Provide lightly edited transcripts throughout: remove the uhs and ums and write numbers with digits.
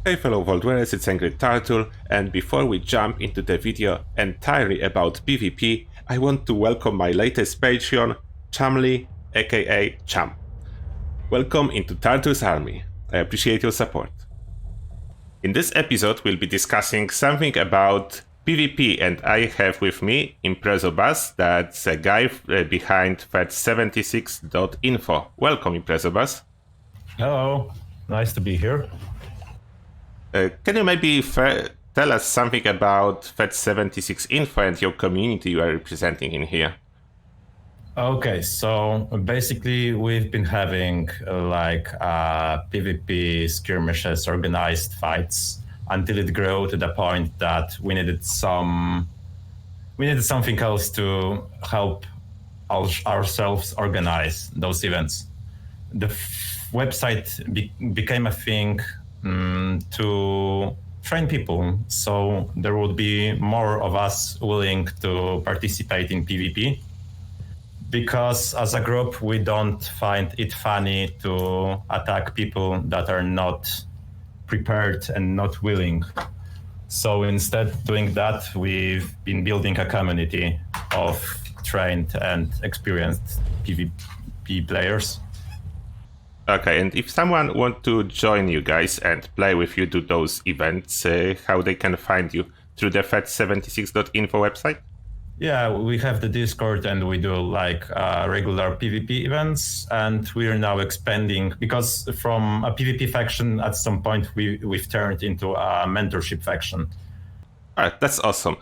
Hey fellow Vault Dwellers, it's Angry Turtle, and before we jump into the video entirely about PvP, I want to welcome my latest Patreon, Chamli, aka Cham. Welcome into Turtle's army. I appreciate your support. In this episode, we'll be discussing something about PvP, and I have with me Imprezobus, that's a guy behind FED76.info. Welcome, Imprezobus. Hello, nice to be here. Can you maybe tell us something about FED76.info and your community you are representing in here? Okay, so basically we've been having PvP skirmishes, organized fights, until it grew to the point that we needed something else to help ourselves organize those events. The website became a thing to train people, so there would be more of us willing to participate in PvP, because as a group we don't find it funny to attack people that are not prepared and not willing. So instead doing that, we've been building a community of trained and experienced PvP players. Okay, and if someone wants to join you guys and play with you to those events, how they can find you? Through the FED76.info website? Yeah, we have the Discord and we do regular PvP events, and we're now expanding because from a PvP faction at some point we've turned into a mentorship faction. Alright, that's awesome.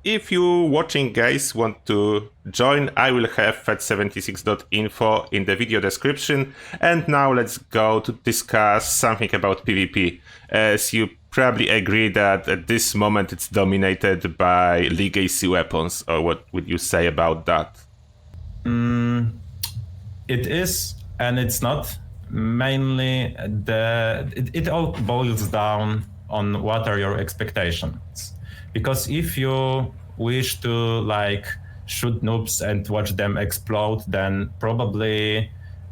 If you watching guys want to join, I will have FED76.info in the video description. And now let's go to discuss something about PvP. As you probably agree that at this moment it's dominated by Legacy weapons, or what would you say about that? It is, and it's not. Mainly, it all boils down on what are your expectations. Because if you wish to shoot noobs and watch them explode, then probably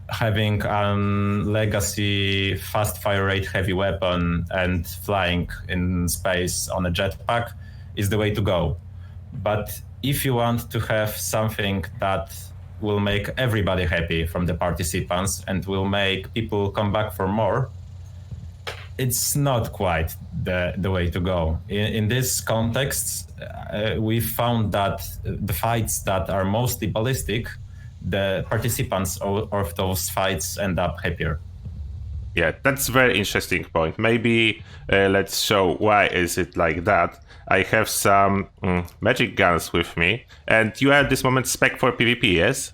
having a legacy fast fire rate heavy weapon and flying in space on a jetpack is the way to go. But if you want to have something that will make everybody happy from the participants and will make people come back for more, it's not quite the way to go. In this context, we found that the fights that are mostly ballistic, the participants of those fights end up happier. Yeah, that's a very interesting point. Maybe let's show why is it like that. I have some magic guns with me, and you are at this moment spec for PvP, yes?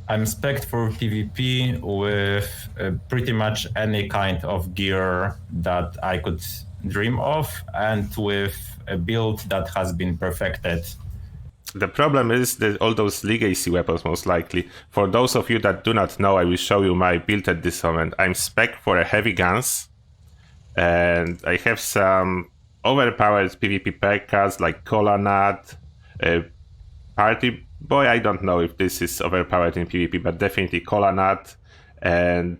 I'm spec'd for PvP with pretty much any kind of gear that I could dream of, and with a build that has been perfected. The problem is that all those legacy weapons, most likely. For those of you that do not know, I will show you my build at this moment. I'm spec'd for a heavy guns, and I have some overpowered PvP perk cards like Cola Nut, Party Boy. I don't know if this is overpowered in PvP, but definitely Cola Nut, and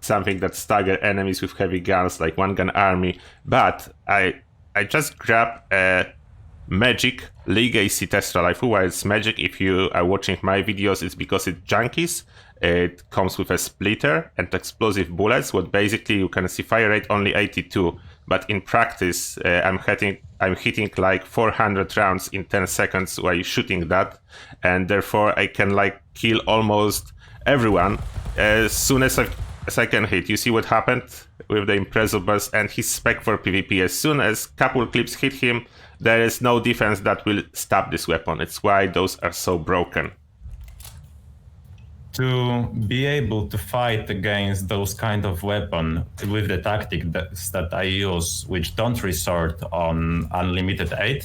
something that stagger enemies with heavy guns like One Gun Army. But I just grabbed a Magic Legacy Tesla Rifle. Why it's Magic, if you are watching my videos, it's because it's junkies. It comes with a splitter and explosive bullets, what basically you can see fire rate only 82. But in practice, I'm hitting like 400 rounds in 10 seconds while shooting that, and therefore I can kill almost everyone as soon as I can hit. You see what happened with the Imprezobus, and he's spec for PvP. As soon as couple clips hit him, there is no defense that will stop this weapon. It's why those are so broken. To be able to fight against those kind of weapon with the tactics that I use, which don't resort on unlimited aid,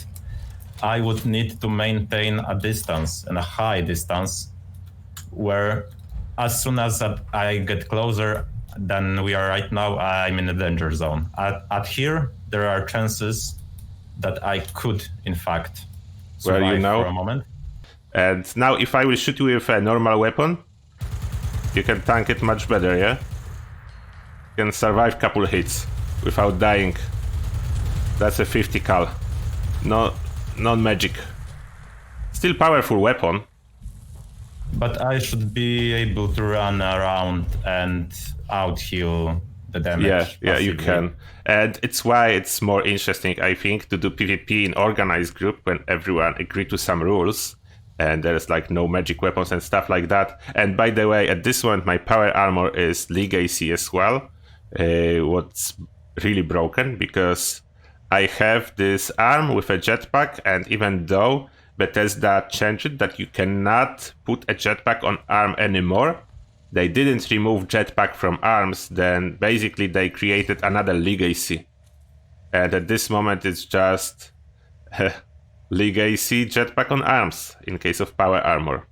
I would need to maintain a distance, and a high distance, where as soon as I get closer than we are right now, I'm in the danger zone. At here, there are chances that I could, in fact, survive for a moment. And now if I will shoot you with a normal weapon, you can tank it much better, yeah? You can survive couple hits without dying. That's a 50 cal. No, non-magic. Still powerful weapon. But I should be able to run around and out-heal the damage. Yeah, you passively. can. And it's why it's more interesting, I think, to do PvP in organized group when everyone agree to some rules. And there's like no magic weapons and stuff like that. And by the way, at this moment, my power armor is Legacy as well. What's really broken because I have this arm with a jetpack, and even though Bethesda changed it that you cannot put a jetpack on arm anymore, they didn't remove jetpack from arms, then basically they created another Legacy. And at this moment it's just Legacy jetpack on arms in case of power armor.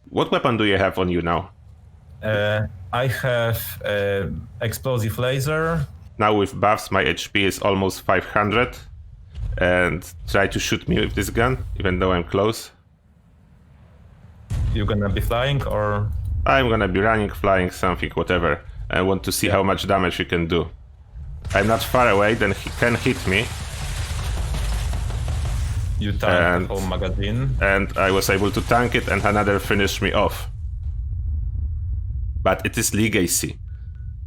What weapon do you have on you now? I have explosive laser. Now with buffs my HP is almost 500. And try to shoot me with this gun, even though I'm close. You gonna be flying or? I'm gonna be running, flying, something, whatever. I want to see how much damage you can do. I'm not far away, then he can hit me. You tank the whole magazine. And I was able to tank it, and another finished me off. But it is Legacy.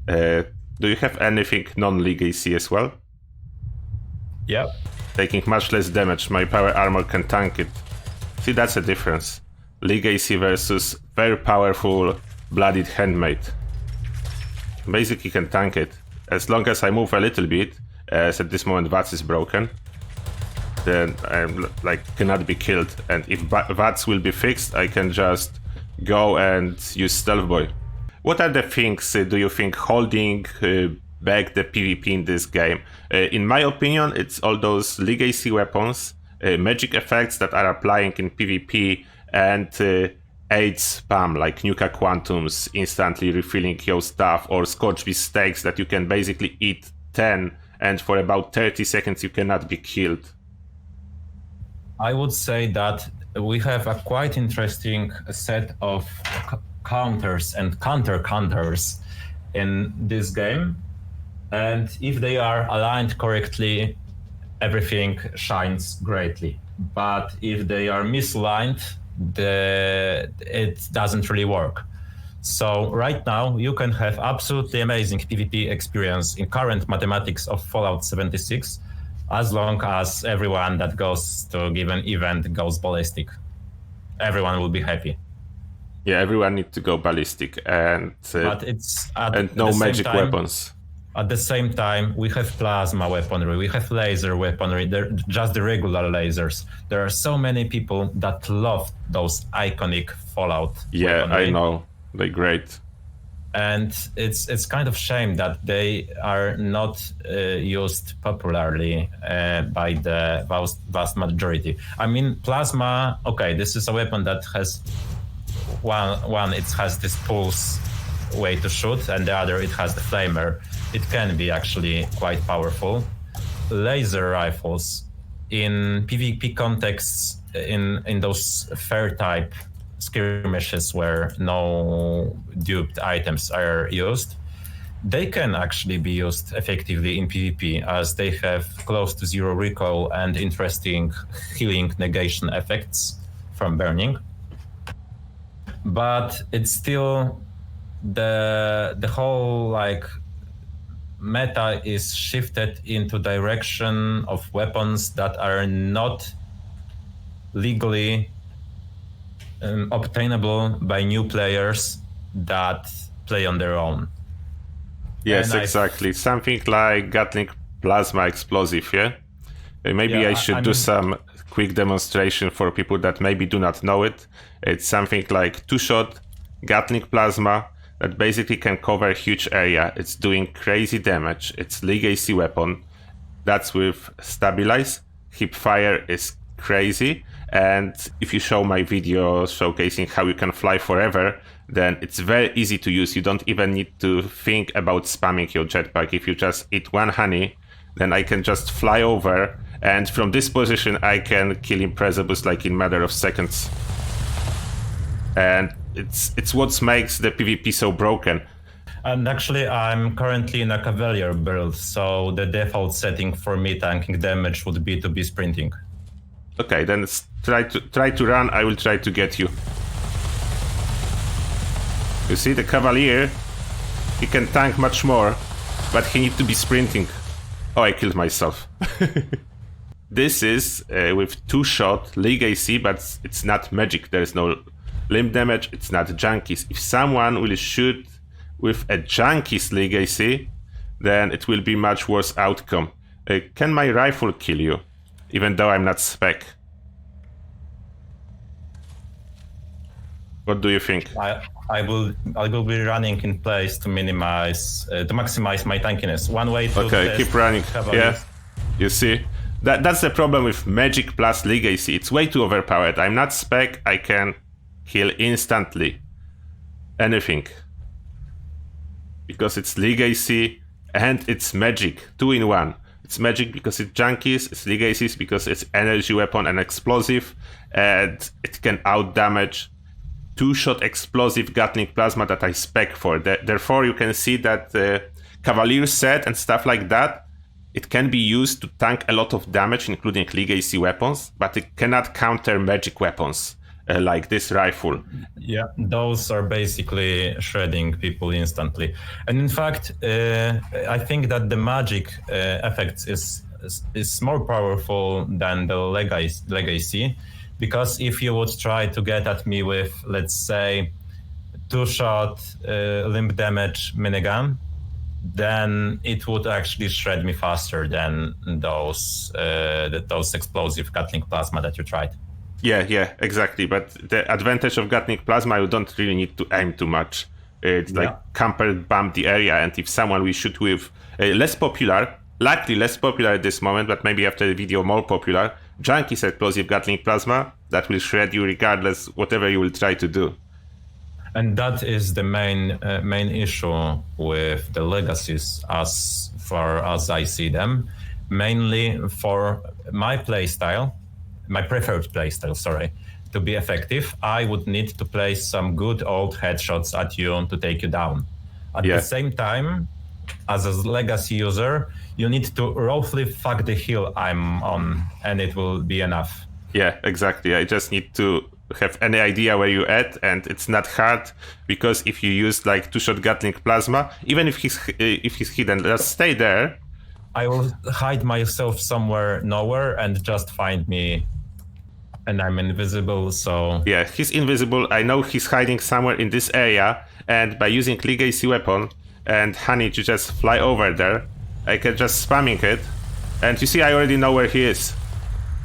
Do you have anything non-Legacy as well? Yeah. Taking much less damage, my power armor can tank it. See, that's a difference. Legacy versus very powerful bloodied handmade. Basically can tank it. As long as I move a little bit, as at this moment VATS is broken, then I'm like cannot be killed. And if VATS will be fixed, I can just go and use Stealth Boy. What are the things do you think holding back the PvP in this game? In my opinion, it's all those Legacy weapons, magic effects that are applying in PvP, and aid spam like Nuka Quantums, instantly refilling your stuff, or Scorch Beast Steaks that you can basically eat 10 and for about 30 seconds you cannot be killed. I would say that we have a quite interesting set of counters and counters in this game. And if they are aligned correctly, everything shines greatly. But if they are misaligned, it doesn't really work. So right now, you can have absolutely amazing PvP experience in current mathematics of Fallout 76, as long as everyone that goes to a given event goes ballistic. Everyone will be happy. Yeah, everyone needs to go ballistic, and but it's and no magic weapons. At the same time, we have plasma weaponry, we have laser weaponry, they're just the regular lasers. There are so many people that love those iconic Fallout weaponry. I know. They're great. And it's kind of shame that they are not used popularly by the vast majority. I mean, plasma, okay, this is a weapon that has one it has this pulse way to shoot, and the other it has the flamer. It can be actually quite powerful. Laser rifles in PvP contexts, in those fair type skirmishes where no duped items are used, they can actually be used effectively in PvP, as they have close to zero recoil and interesting healing negation effects from burning. But it's still the whole like meta is shifted into direction of weapons that are not legally obtainable by new players that play on their own. Yes, exactly. Something like Gatling Plasma Explosive, yeah? Maybe I should do some quick demonstration for people that maybe do not know it. It's something like two-shot Gatling Plasma that basically can cover a huge area. It's doing crazy damage. It's Legacy weapon. That's with Stabilize. Hip fire is crazy. And if you show my video showcasing how you can fly forever, then it's very easy to use. You don't even need to think about spamming your jetpack. If you just eat one honey, then I can just fly over, and from this position I can kill Impressibles like in a matter of seconds. And it's what makes the PvP so broken. And actually, I'm currently in a Cavalier build, so the default setting for me tanking damage would be to be sprinting. Okay, then try to run. I will try to get you. You see, the Cavalier, he can tank much more, but he needs to be sprinting. Oh, I killed myself. This is with 2-shot Legacy, but it's not magic. There's no limb damage. It's not Junkies. If someone will shoot with a Junkies Legacy, then it will be much worse outcome. Can my rifle kill you? Even though I'm not spec. What do you think? I will be running in place to maximize my tankiness. One way to okay, keep running. Cavaliers. Yeah, you see, that's the problem with Magic plus Legacy. It's way too overpowered. I'm not spec. I can kill instantly anything because it's Legacy and it's Magic 2-in-1. It's Magic because it's Junkies. It's Legacies because it's energy weapon and explosive, and it can out damage 2-shot explosive Gatling plasma that I spec for. Therefore, you can see that Cavalier set and stuff like that, it can be used to tank a lot of damage, including Legacy weapons, but it cannot counter magic weapons like this rifle. Yeah, those are basically shredding people instantly. And in fact, I think that the magic effect is more powerful than the Legacy. Because if you would try to get at me with, let's say, 2-shot limb damage minigun, then it would actually shred me faster than those explosive Gatling plasma that you tried. Yeah, exactly. But the advantage of Gatling plasma, you don't really need to aim too much. It's like camper bomb the area, and if someone we shoot with likely less popular at this moment, but maybe after the video more popular, Junkies explosive Gatling plasma, that will shred you regardless whatever you will try to do. And that is the main issue with the Legacies as far as I see them. Mainly for my preferred playstyle, to be effective, I would need to place some good old headshots at you to take you down. At the same time, as a Legacy user, you need to roughly fuck the hill I'm on, and it will be enough. Yeah, exactly. I just need to have any idea where you're at, and it's not hard, because if you use like 2-shot Gatling plasma, even if he's hidden, just stay there. I will hide myself somewhere nowhere and just find me, and I'm invisible, so... Yeah, he's invisible. I know he's hiding somewhere in this area, and by using Legacy weapon and Honey to just fly over there, I can just spamming it, and you see I already know where he is.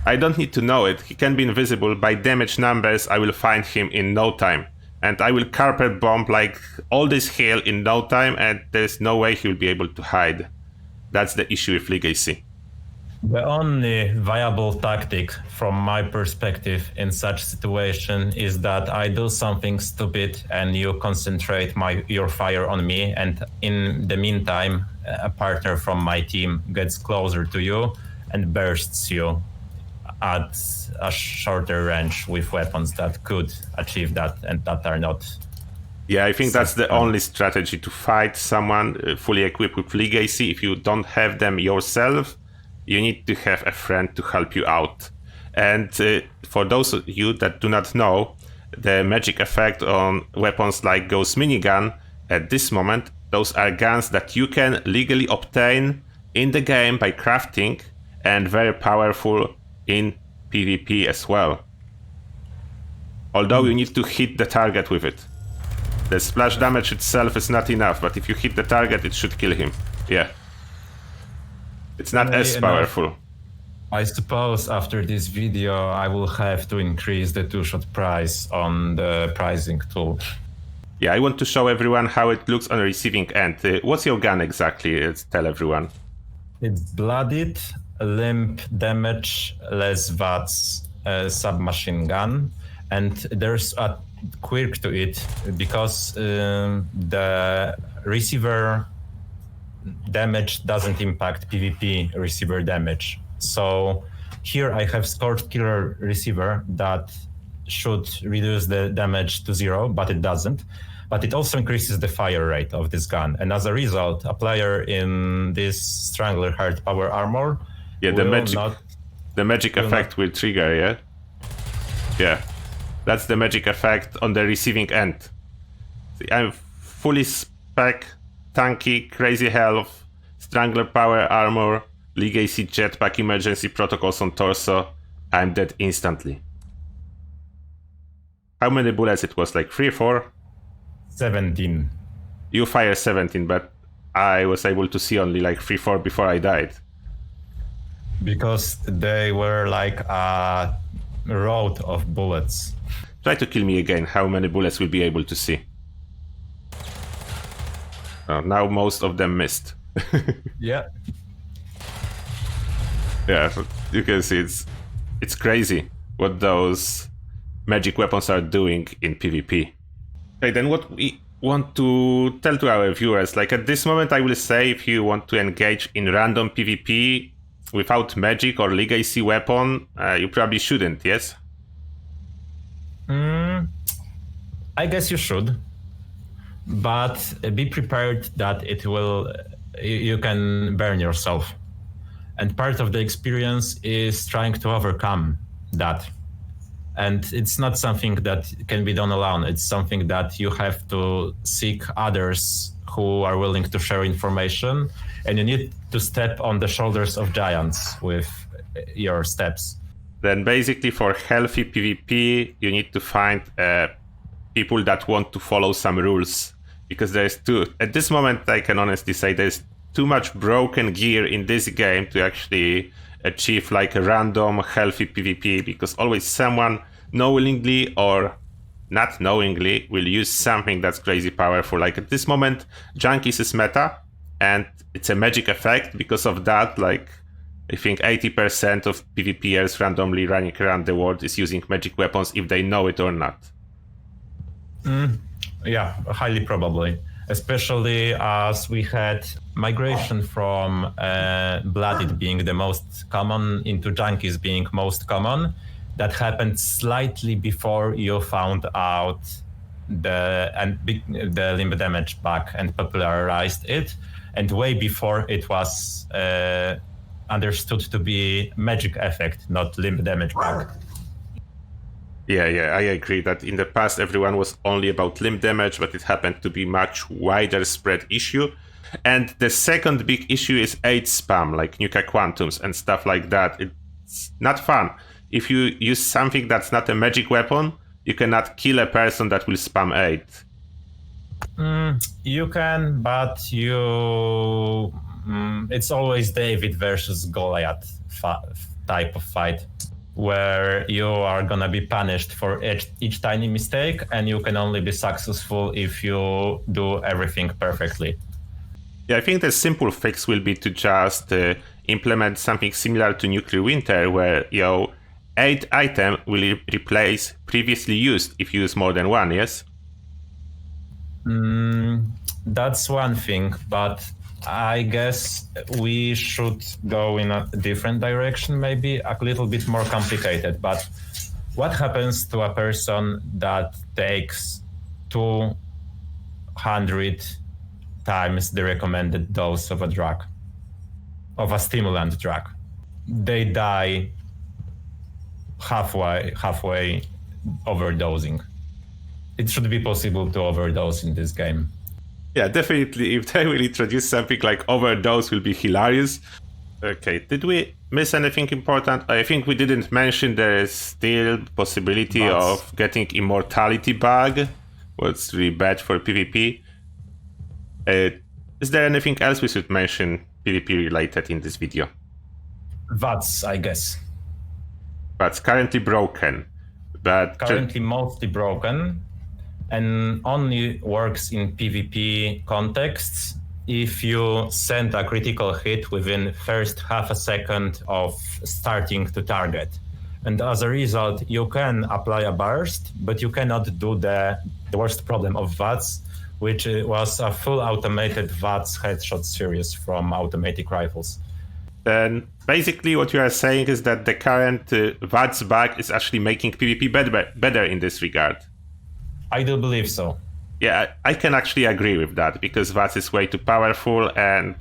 I don't need to know it. He can be invisible. By damage numbers, I will find him in no time. And I will carpet bomb like all this hill in no time, and there's no way he will be able to hide. That's the issue with Legacy. The only viable tactic from my perspective in such situation is that I do something stupid and you concentrate your fire on me, and in the meantime, a partner from my team gets closer to you and bursts you at a shorter range with weapons that could achieve that and that are not. Yeah, I think that's the only strategy to fight someone fully equipped with Legacy. If you don't have them yourself, you need to have a friend to help you out. And for those of you that do not know, the magic effect on weapons like Ghost Minigun, at this moment, those are guns that you can legally obtain in the game by crafting, and very powerful in PvP as well. Although you need to hit the target with it. The splash damage itself is not enough, but if you hit the target, it should kill him. Yeah. It's not as powerful. I suppose after this video, I will have to increase the 2-shot price on the pricing tool. Yeah, I want to show everyone how it looks on the receiving end. What's your gun exactly? Let's tell everyone. It's blooded, limb damage, less VATS submachine gun. And there's a quirk to it, because the receiver damage doesn't impact PvP receiver damage. So here I have Scorched Killer receiver that should reduce the damage to 0, but it doesn't. but it also increases the fire rate of this gun. And as a result, a player in this Strangler hard power armor the magic effect will trigger, yeah? Yeah. That's the magic effect on the receiving end. See, I'm fully spec, tanky, crazy health, Strangler power armor, Legacy jetpack emergency protocols on torso. I'm dead instantly. How many bullets it was? Like 3 or 4? 17. You fire 17, but I was able to see only like 3 4 before I died. Because they were like a road of bullets. Try to kill me again. How many bullets will be able to see? Oh, now most of them missed. Yeah. Yeah, you can see it's crazy what those magic weapons are doing in PvP. Okay, then what we want to tell to our viewers, like at this moment I will say if you want to engage in random PvP without magic or legacy weapon, you probably shouldn't, yes? I guess you should, but be prepared that you can burn yourself. And part of the experience is trying to overcome that. And it's not something that can be done alone. It's something that you have to seek others who are willing to share information. And you need to step on the shoulders of giants with your steps. Then basically for healthy PvP, you need to find people that want to follow some rules. Because at this moment, I can honestly say there's too much broken gear in this game to actually achieve like a random healthy PvP, because always someone knowingly or not knowingly will use something that's crazy powerful. Like at this moment, Junkies is meta and it's a magic effect. Because of that, like I think 80% of PvPers randomly running around the world is using magic weapons if they know it or not. Yeah, highly probably. Especially as we had migration from Blooded being the most common into Junkies being most common. That happened slightly before you found out the limb damage bug and popularized it, and way before it was understood to be magic effect, not limb damage bug. Yeah, I agree that in the past everyone was only about limb damage, but it happened to be much wider spread issue. And the second big issue is aid spam, like Nuka Quantums and stuff like that. It's not fun. If you use something that's not a magic weapon, you cannot kill a person that will spam aid. You can, but it's always David versus Goliath type of fight, where you are gonna be punished for each tiny mistake, and you can only be successful if you do everything perfectly. Yeah, I think the simple fix will be to just implement something similar to Nuclear Winter, where your aid item will replace previously used if you use more than one, yes? That's one thing, but I guess we should go in a different direction, maybe a little bit more complicated. But what happens to a person that takes 200 times the recommended dose of a drug, of a stimulant drug? They die halfway overdosing. It should be possible to overdose in this game. Yeah, definitely. If they will introduce something like overdose, will be hilarious. Okay, did we miss anything important? I think we didn't mention there is still possibility of getting immortality bug, what's really bad for PvP. Is there anything else we should mention PvP related in this video? VATS, I guess. That's currently broken. But currently mostly broken, and only works in PvP contexts if you send a critical hit within first half a second of starting to target. And as a result, you can apply a burst, but you cannot do the worst problem of VATS, which was a full automated VATS headshot series from automatic rifles. Then basically what you are saying is that the current VATS bug is actually making PvP better in this regard. I do believe so. Yeah, I can actually agree with that, because VATS is way too powerful, and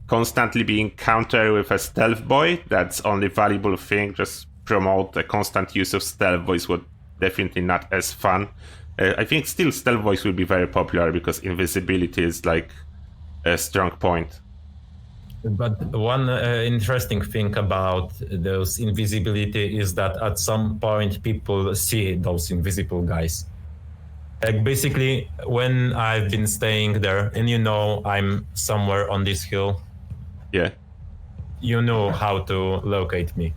constantly being countered with a stealth boy, that's only valuable thing. Just promote a constant use of stealth boys, would definitely not as fun. I think still stealth boys will be very popular because invisibility is like a strong point. But one interesting thing about those invisibility is that at some point people see those invisible guys. Like basically, when I've been staying there, and I'm somewhere on this hill, Yeah. you know how to locate me.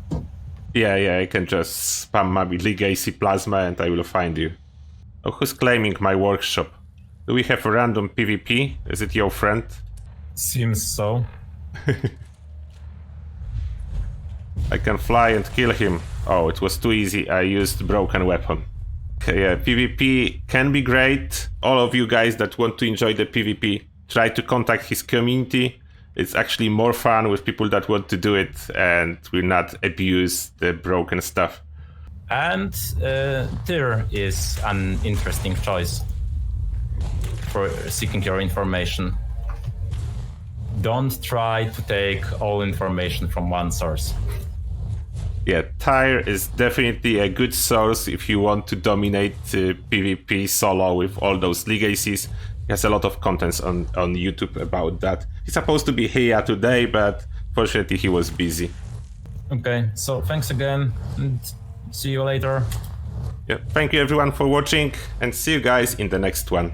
Yeah, I can just spam my Legacy Plasma and I will find you. Oh, who's claiming my workshop? Do we have a random PvP? Is it your friend? Seems so. I can fly and kill him. Oh, it was too easy. I used broken weapon. Okay, yeah, PvP can be great. All of you guys that want to enjoy the PvP, try to contact his community. It's actually more fun with people that want to do it and will not abuse the broken stuff. And Tyr is an interesting choice for seeking your information. Don't try to take all information from one source. Yeah, Tyr is definitely a good source if you want to dominate PvP solo with all those legacies. He has a lot of contents on YouTube about that. He's supposed to be here today, but fortunately he was busy. Okay, so thanks again, and see you later. Yeah, thank you everyone for watching, and see you guys in the next one.